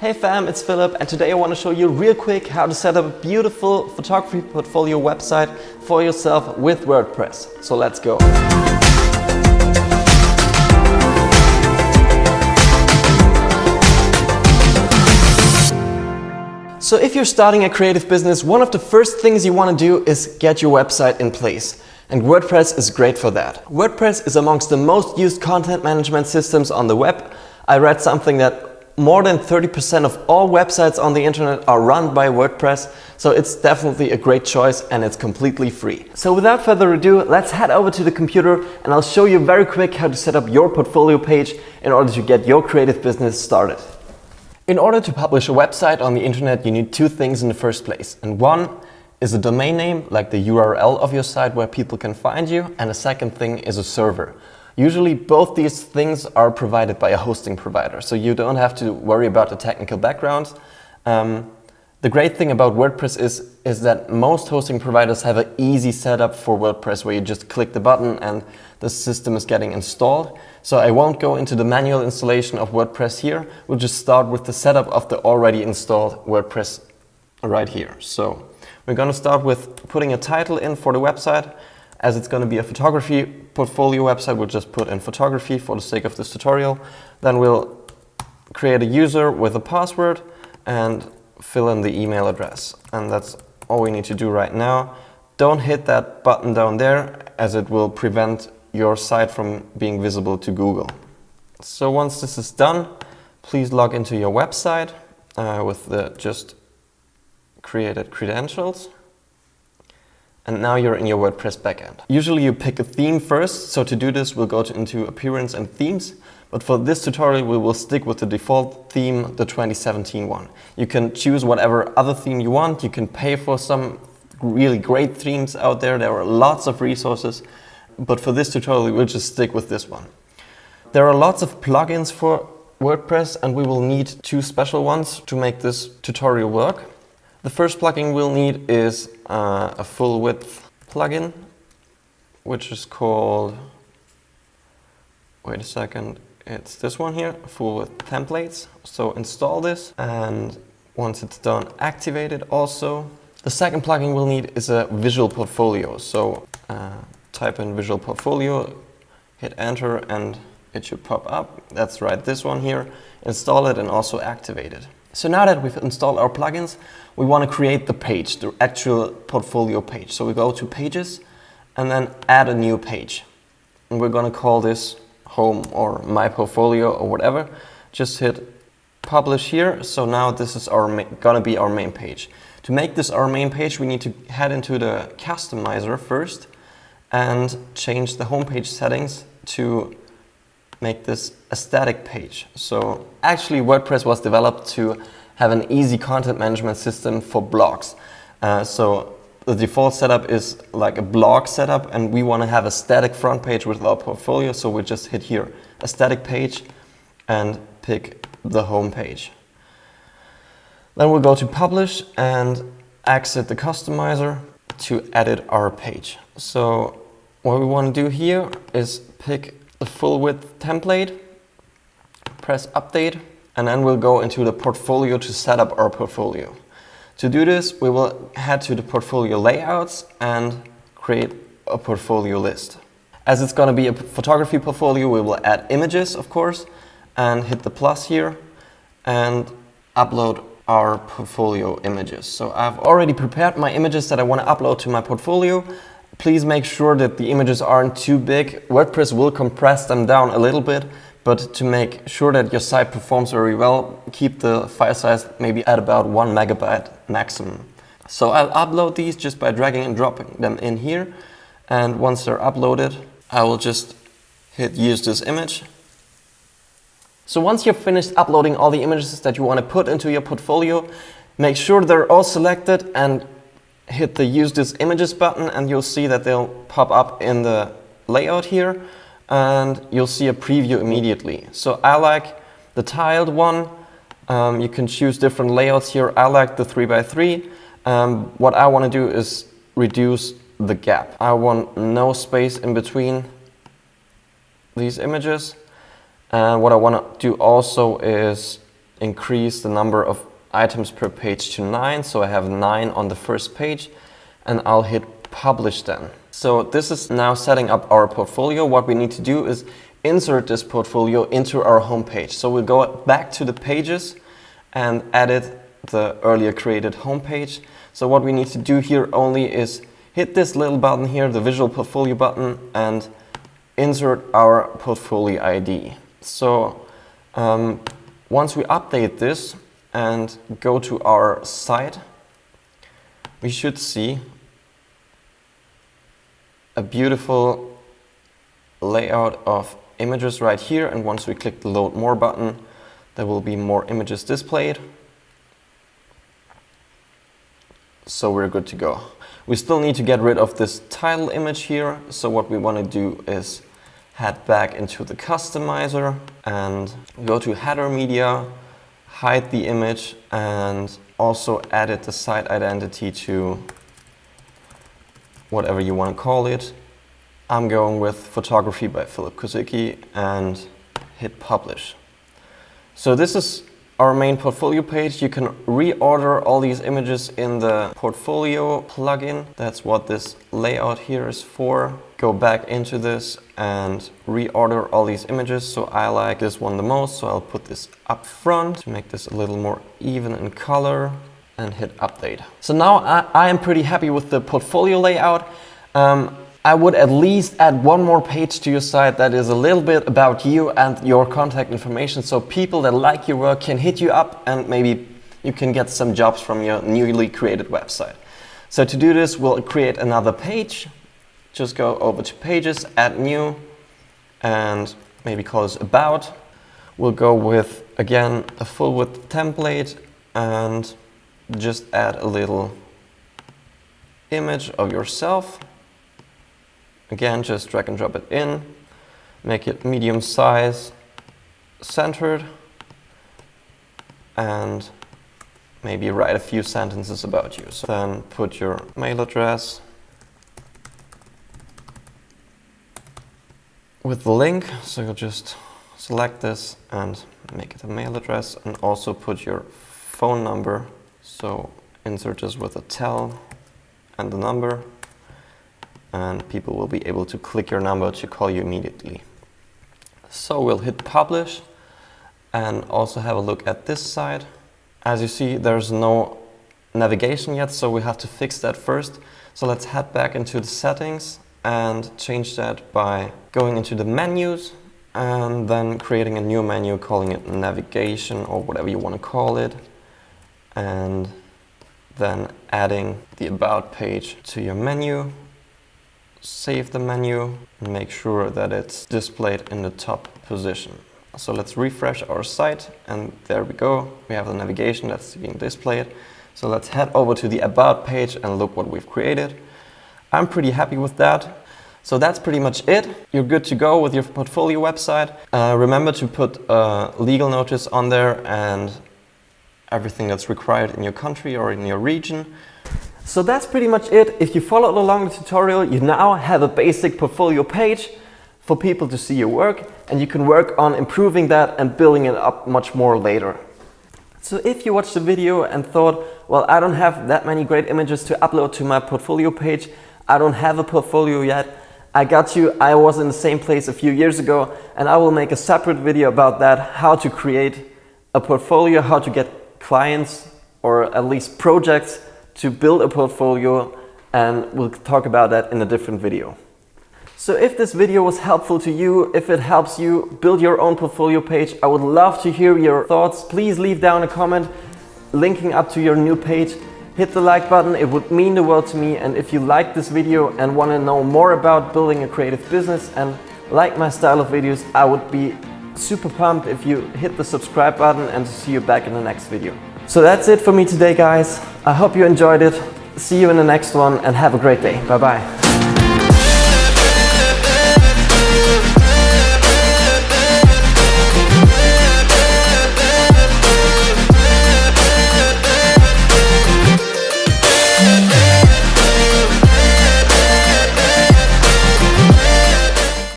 Hey fam, it's Philip, and today I want to show you real quick how to set up a beautiful photography portfolio website for yourself with WordPress. So let's go. So if you're starting a creative business, one of the first things you want to do is get your website in place. And WordPress is great for that. WordPress is amongst the most used content management systems on the web. I read something that more than 30% of all websites on the internet are run by WordPress, so it's definitely a great choice and it's completely free. So without further ado, let's head over to the computer and I'll show you very quick how to set up your portfolio page in order to get your creative business started. In order to publish a website on the internet, you need two things in the first place. And one is a domain name, like the URL of your site where people can find you. And the second thing is a server. Usually both these things are provided by a hosting provider, so you don't have to worry about the technical background. The great thing about WordPress is that most hosting providers have an easy setup for WordPress where you just click the button and the system is getting installed. So I won't go into the manual installation of WordPress here. We'll just start with the setup of the already installed WordPress right here. So we're going to start with putting a title in for the website. As it's going to be a photography portfolio website, we'll just put in photography for the sake of this tutorial. Then we'll create a user with a password and fill in the email address. And that's all we need to do right now. Don't hit that button down there, as it will prevent your site from being visible to Google. So once this is done, please log into your website with the just created credentials. And now you're in your WordPress backend. Usually you pick a theme first, so to do this we'll go into Appearance and Themes. But for this tutorial we will stick with the default theme, the 2017 one. You can choose whatever other theme you want. You can pay for some really great themes out there. There are lots of resources. But for this tutorial we'll just stick with this one. There are lots of plugins for WordPress and we will need two special ones to make this tutorial work. The first plugin we'll need is a full width plugin, which is called, wait a second, it's this one here, full width templates. So install this, and once it's done, activate it also. The second plugin we'll need is a visual portfolio. So type in visual portfolio, hit enter, and it should pop up. That's right, this one here. Install it and also activate it. So now that we've installed our plugins, we want to create the page, the actual portfolio page. So we go to Pages and then add a new page. And we're going to call this Home or My Portfolio or whatever. Just hit Publish here. So now this is going to be our main page. To make this our main page, we need to head into the customizer first and change the homepage settings to make this a static page. So actually WordPress was developed to have an easy content management system for blogs. So the default setup is like a blog setup, and we want to have a static front page with our portfolio. So we just hit here a static page and pick the home page. Then we'll go to Publish and exit the customizer to edit our page. So what we want to do here is pick the full width template, press update, and then we'll go into the portfolio to set up our portfolio. To do this, we will head to the portfolio layouts and create a portfolio list. As it's going to be a photography portfolio, we will add images, of course, and hit the plus here and upload our portfolio images. So I've already prepared my images that I want to upload to my portfolio. Please make sure that the images aren't too big. WordPress will compress them down a little bit, but to make sure that your site performs very well, keep the file size maybe at about 1 megabyte maximum. So I'll upload these just by dragging and dropping them in here. And once they're uploaded, I will just hit use this image. So once you've finished uploading all the images that you want to put into your portfolio, make sure they're all selected and hit the use this images button, and you'll see that they'll pop up in the layout here. And you'll see a preview immediately. So I like the tiled one. You can choose different layouts here. I like the 3x3. What I want to do is reduce the gap. I want no space in between these images. And what I want to do also is increase the number of items per page to 9. So I have 9 on the first page, and I'll hit publish then. So this is now setting up our portfolio. What we need to do is insert this portfolio into our home page. So we'll go back to the pages and edit the earlier created home page. So what we need to do here only is hit this little button here, the visual portfolio button, and insert our portfolio ID. So once we update this and go to our site, we should see a beautiful layout of images right here. And once we click the load more button, there will be more images displayed. So we're good to go. We still need to get rid of this title image here. So what we want to do is head back into the customizer and go to header media, hide the image, and also edit the site identity to whatever you want to call it. I'm going with Photography by Philip Kosicki and hit publish. So this is our main portfolio page. You can reorder all these images in the portfolio plugin. That's what this layout here is for. Go back into this and reorder all these images. So I like this one the most, so I'll put this up front to make this a little more even in color, and hit update. So now I am pretty happy with the portfolio layout. I would at least add one more page to your site that is a little bit about you and your contact information, so people that like your work can hit you up and maybe you can get some jobs from your newly created website. So to do this, we'll create another page. Just go over to pages, add new, and maybe call this about. We'll go with, again, a full width template and just add a little image of yourself. Again, just drag and drop it in, make it medium size, centered, and maybe write a few sentences about you. So then put your mail address with the link. So you'll just select this and make it a mail address, and also put your phone number. So insert this with a tel and the number, and people will be able to click your number to call you immediately. So we'll hit publish and also have a look at this side. As you see, there's no navigation yet, so we have to fix that first. So let's head back into the settings and change that by going into the menus and then creating a new menu, calling it navigation or whatever you want to call it, and then adding the about page to your menu. Save the menu and make sure that it's displayed in the top position. So let's refresh our site, and there we go. We have the navigation that's being displayed. So let's head over to the about page and look what we've created. I'm pretty happy with that. So that's pretty much it. You're good to go with your portfolio website. Remember to put a legal notice on there and everything that's required in your country or in your region. So that's pretty much it. If you followed along the tutorial, you now have a basic portfolio page for people to see your work, and you can work on improving that and building it up much more later. So if you watched the video and thought, well, I don't have that many great images to upload to my portfolio page, I don't have a portfolio yet, I got you. I was in the same place a few years ago, and I will make a separate video about that, how to create a portfolio, how to get clients or at least projects to build a portfolio, and we'll talk about that in a different video. So if this video was helpful to you, if it helps you build your own portfolio page, I would love to hear your thoughts. Please leave down a comment linking up to your new page. Hit the like button, it would mean the world to me. And if you like this video and want to know more about building a creative business and like my style of videos, I would be super pumped if you hit the subscribe button, and to see you back in the next video. So that's it for me today, guys. I hope you enjoyed it. See you in the next one, and have a great day. Bye bye.